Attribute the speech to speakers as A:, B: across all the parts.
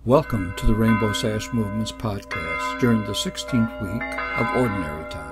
A: Welcome to the Rainbow Sash Movement's podcast during the 16th week of Ordinary Time.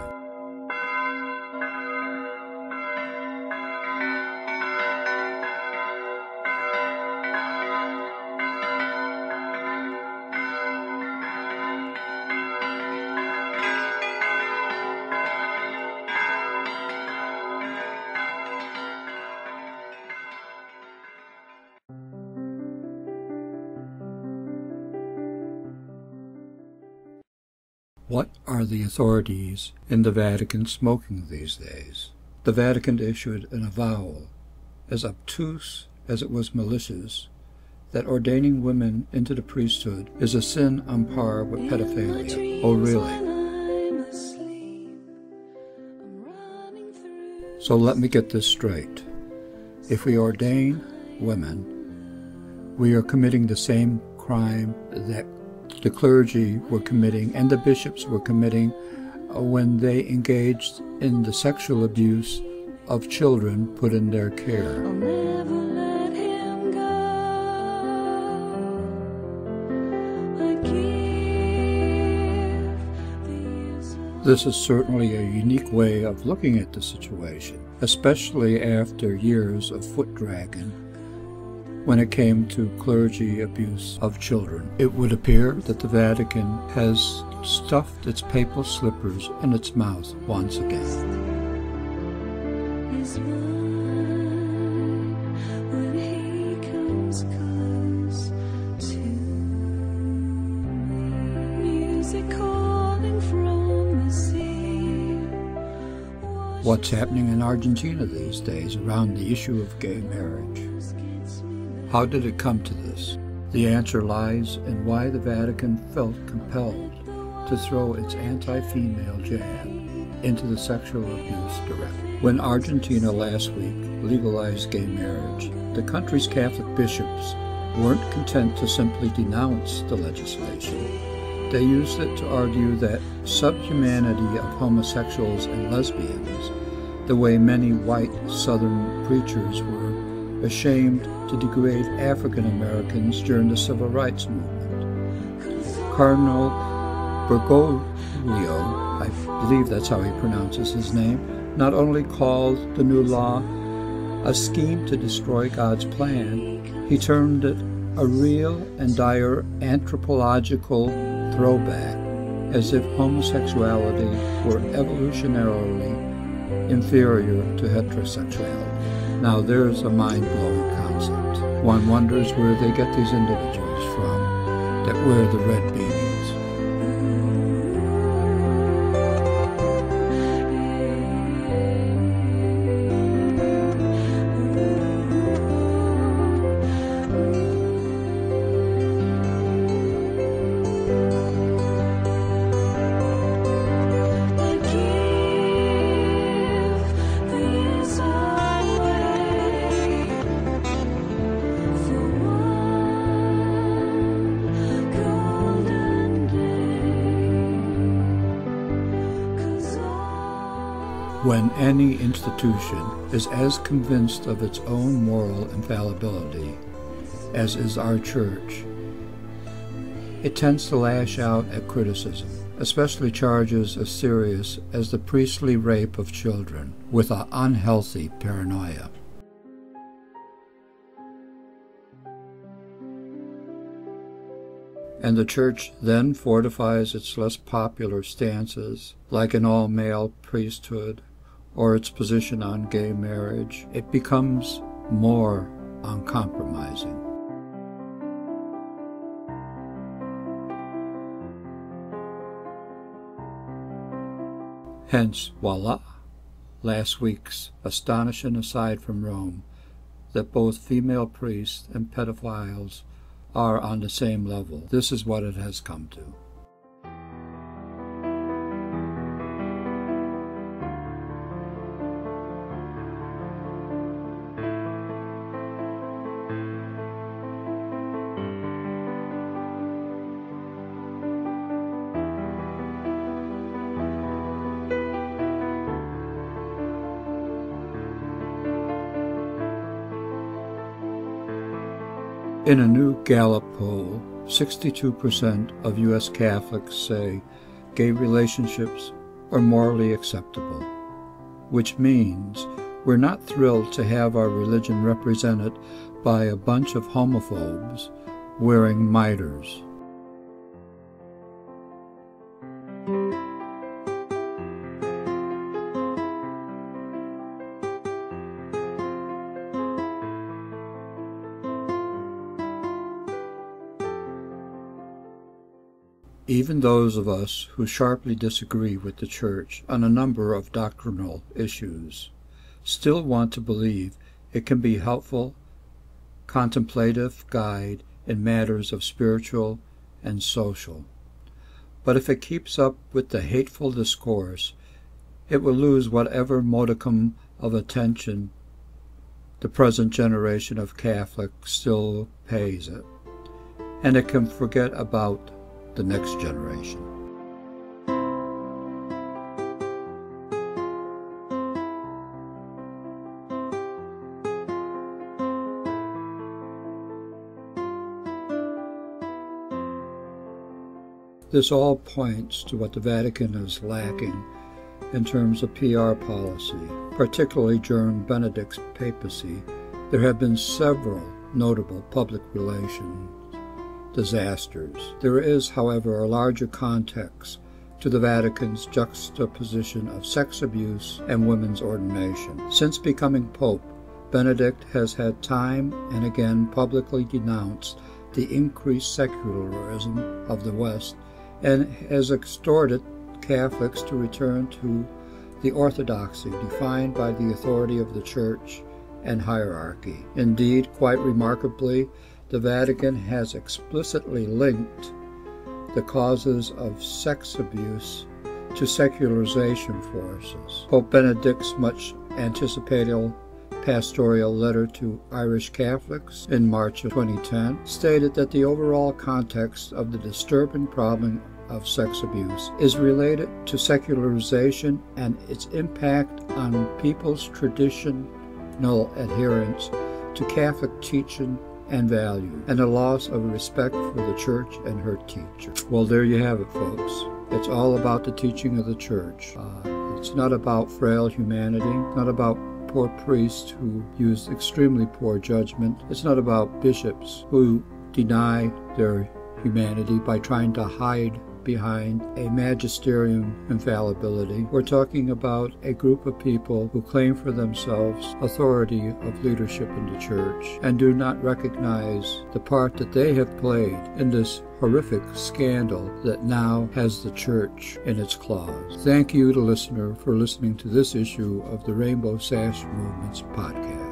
A: What are the authorities in the Vatican smoking these days? The Vatican issued an avowal, as obtuse as it was malicious, that ordaining women into the priesthood is a sin on par with pedophilia. Oh, really? So let me get this straight. If we ordain women, we are committing the same crime that the clergy were committing and the bishops were committing when they engaged in the sexual abuse of children put in their care. This is certainly a unique way of looking at the situation, especially after years of foot dragging when it came to clergy abuse of children. It would appear that the Vatican has stuffed its papal slippers in its mouth once again. What's happening in Argentina these days around the issue of gay marriage? How did it come to this? The answer lies in why the Vatican felt compelled to throw its anti-female jab into the sexual abuse directive. When Argentina last week legalized gay marriage, the country's Catholic bishops weren't content to simply denounce the legislation. They used it to argue that subhumanity of homosexuals and lesbians, the way many white Southern preachers were ashamed to degrade African Americans during the Civil Rights Movement. Cardinal Bergoglio, I believe that's how he pronounces his name, not only called the new law a scheme to destroy God's plan, he termed it a real and dire anthropological throwback, as if homosexuality were evolutionarily inferior to heterosexuality. Now there's a mind-blowing concept. One wonders where they get these individuals from that wear the red beanies. When any institution is as convinced of its own moral infallibility as is our church, it tends to lash out at criticism, especially charges as serious as the priestly rape of children, with an unhealthy paranoia. And the church then fortifies its less popular stances, like an all-male priesthood, or its position on gay marriage. It becomes more uncompromising. Hence, voila, last week's astonishing aside from Rome, that both female priests and pedophiles are on the same level. This is what it has come to. In a new Gallup poll, 62% of U.S. Catholics say gay relationships are morally acceptable, which means we're not thrilled to have our religion represented by a bunch of homophobes wearing miters. Even those of us who sharply disagree with the Church on a number of doctrinal issues still want to believe it can be a helpful, contemplative guide in matters of spiritual and social. But if it keeps up with the hateful discourse, it will lose whatever modicum of attention the present generation of Catholics still pays it, and it can forget about the next generation. This all points to what the Vatican is lacking in terms of PR policy, particularly during Benedict's papacy. There have been several notable public relations disasters. There is, however, a larger context to the Vatican's juxtaposition of sex abuse and women's ordination. Since becoming Pope, Benedict has had time and again publicly denounced the increased secularism of the West and has exhorted Catholics to return to the orthodoxy defined by the authority of the Church and hierarchy. Indeed, quite remarkably, the Vatican has explicitly linked the causes of sex abuse to secularization forces. Pope Benedict's much anticipated pastoral letter to Irish Catholics in March of 2010 stated that the overall context of the disturbing problem of sex abuse is related to secularization and its impact on people's traditional adherence to Catholic teaching and value, and a loss of respect for the Church and her teacher. Well, there you have it, folks. It's all about the teaching of the Church. It's not about frail humanity, not about poor priests who use extremely poor judgment. It's not about bishops who deny their humanity by trying to hide behind a magisterium infallibility. We're talking about a group of people who claim for themselves authority of leadership in the Church and do not recognize the part that they have played in this horrific scandal that now has the Church in its claws. Thank you, the listener, for listening to this issue of the Rainbow Sash Movement's podcast.